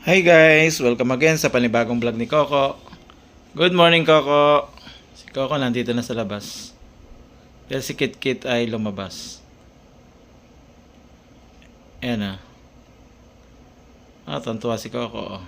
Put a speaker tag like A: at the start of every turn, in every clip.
A: Hi guys! Welcome again sa panibagong vlog ni Coco. Good morning Coco! Si Coco nandito na sa labas. Dahil si Kit ay lumabas. Ayan na. Tantuwa si Coco.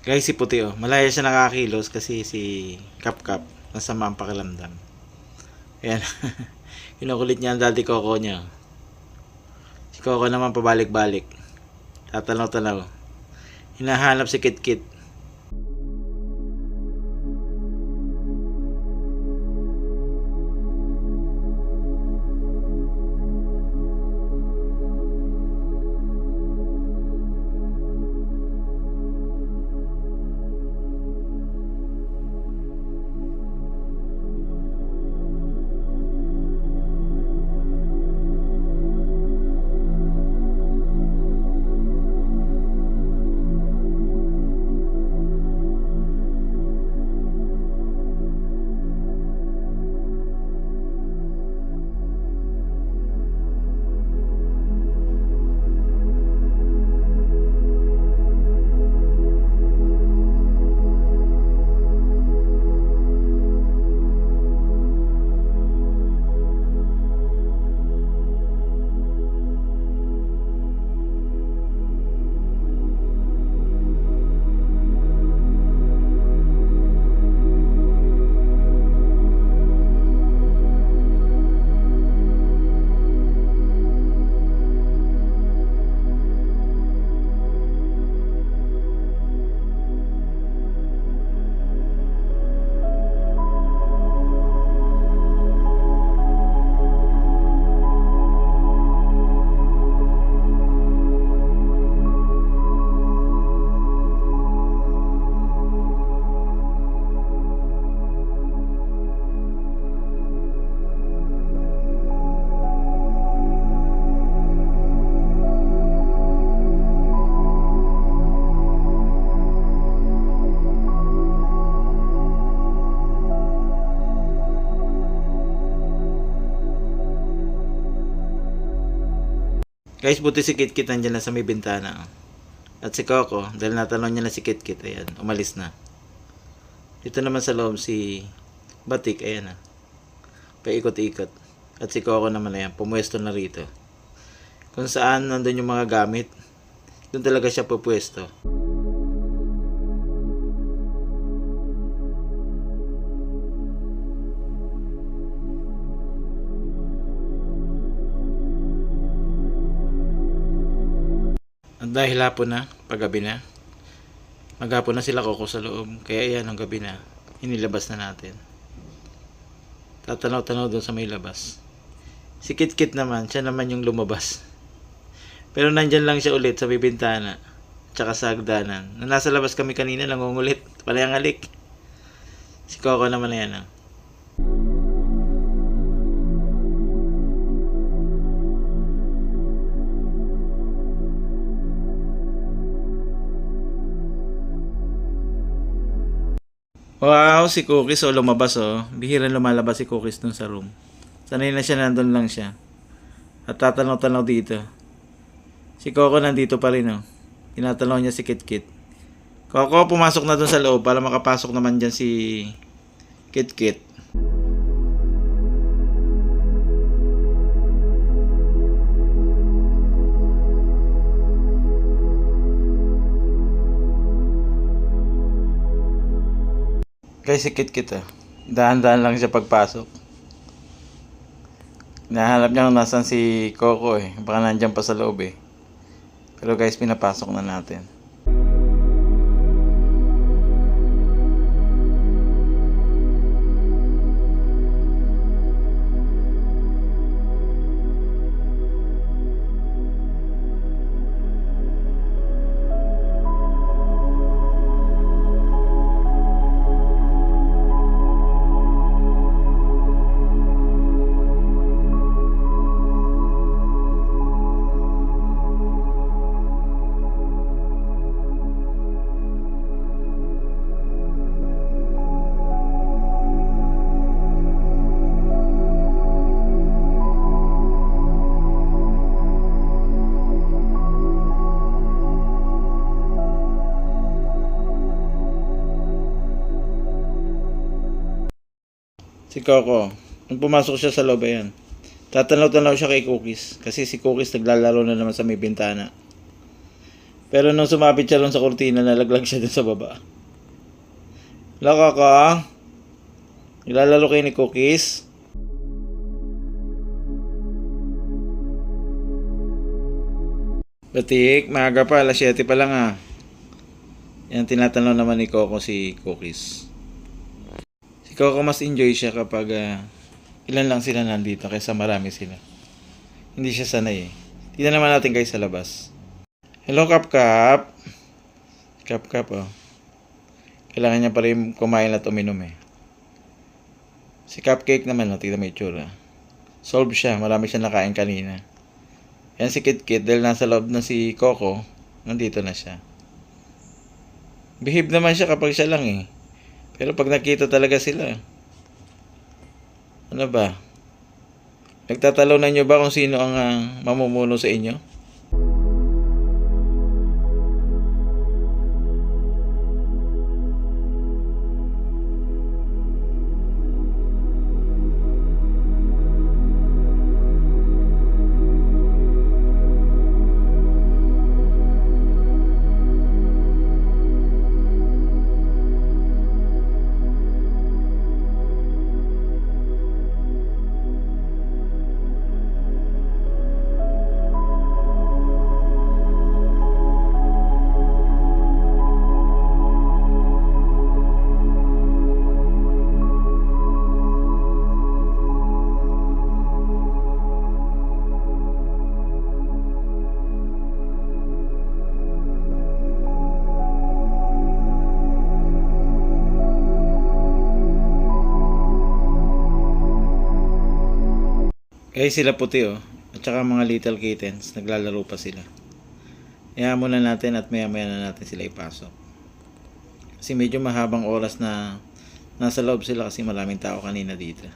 A: Guys, si Puti malaya siya nakakilos kasi si Kap masama ang pakiramdam. Ayan. Kinukulit niya ang daddy Coco niya. Si Coco naman pabalik-balik. Tatanaw-tanaw. Hinahanap si Kit. Guys, buti si Kit nandiyan na sa may bintana. At si Coco, dahil natanong niya na si Kit, ayan, umalis na. Dito naman sa loob si Batik, ayan na. Paikot-ikot. At si Coco naman, ayan, pumwesto na rito. Kung saan nandun yung mga gamit, doon talaga siya pupwesto. At dahil hapon na, paggabi na, maghapon na sila Coco sa loob. Kaya yan, ang gabi na, inilabas na natin. Tatanaw-tanaw doon sa may labas. Si Kitkit naman, siya naman yung lumabas. Pero nandyan lang siya ulit sa may bintana. Tsaka sa hagdanan. Nung nasa labas kami kanina, nangungulit. Palayang halik. Si Coco naman na yan. Wow, si Cookies lumabas Bihira lumalabas si Cookies dun sa room. Sanay na siya, nandun lang siya. At tatanaw-tanaw dito. Si Coco nandito pa rin Tinatanaw niya si Kitkit. Coco, pumasok na dun sa loob para makapasok naman dyan si Kitkit. Guys, si Kitkit dahan-dahan lang siya pagpasok. Nahanap niya kung nasan si Coco Baka nandyan pa sa loob Pero guys, pinapasok na natin. Si Coco, nung pumasok siya sa loob, tatanaw-tanaw siya kay Cookies. Kasi si Cookies naglalaro na naman sa may bintana. Pero nung sumapit siya lang sa kurtina, nalaglag siya dun sa baba. Laka ka? Nilalaro kayo ni Cookies? Batik, maaga pa, alas 7 pa lang Yan, tinatanaw naman ni Coco si Cookies. Si Coco mas enjoy siya kapag ilan lang sila nandito kaysa marami sila. Hindi siya sanay Tingnan naman natin guys sa labas. Hello Kap Kap. Kap Kap Kailangan niya pa rin kumain at uminom Si Cupcake naman tingnan mo itsura. Solve siya, marami siya nakain kanina. Yan si Kitkit dahil nasa loob na si Coco, nandito na siya. Behave naman siya kapag siya lang Pero pag nakita talaga sila, ano ba? Nagtatalo na nyo ba kung sino ang mamumuno sa inyo? Guys, sila puti At saka mga little kittens, naglalaro pa sila. Hayaan muna natin at maya-maya na natin sila ipasok. Kasi medyo mahabang oras na nasa loob sila kasi maraming tao kanina dito.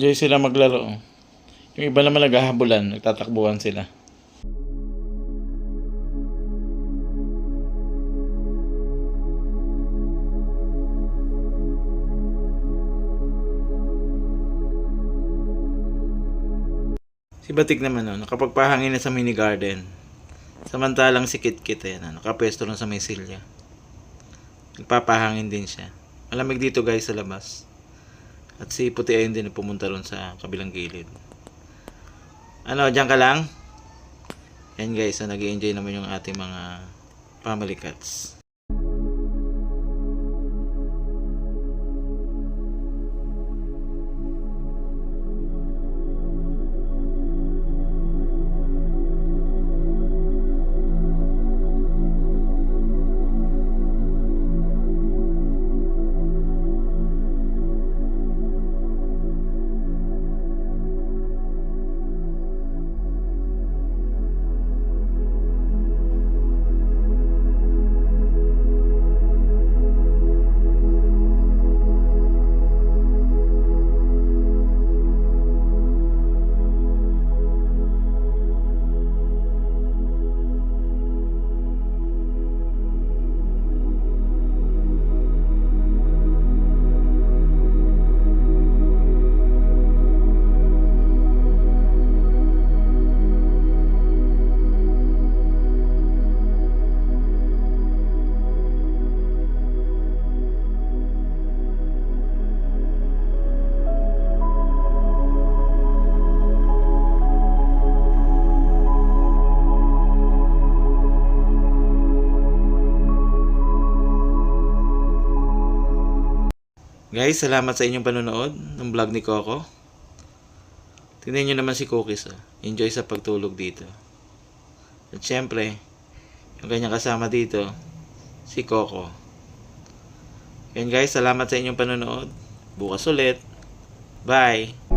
A: Enjoy sila maglaro. Yung iba naman naghahabulan, nagtatakbuhan sila. Si Batik naman, nakapagpahangin na sa mini garden. Samantalang si Kitkit, nakapwesto lang sa may silya. Nagpapahangin din siya. Malamig dito guys sa labas. At si Puti ayun din pumunta ron sa kabilang gilid. Ano, dyan ka lang? Yan guys, nag-i-enjoy naman yung ating mga family cats. Guys, salamat sa inyong panonood ng vlog ni Coco. Tingnan nyo naman si Cookies. Enjoy sa pagtulog dito. At syempre, yung kanyang kasama dito, si Coco. Yan guys, salamat sa inyong panonood. Bukas ulit. Bye!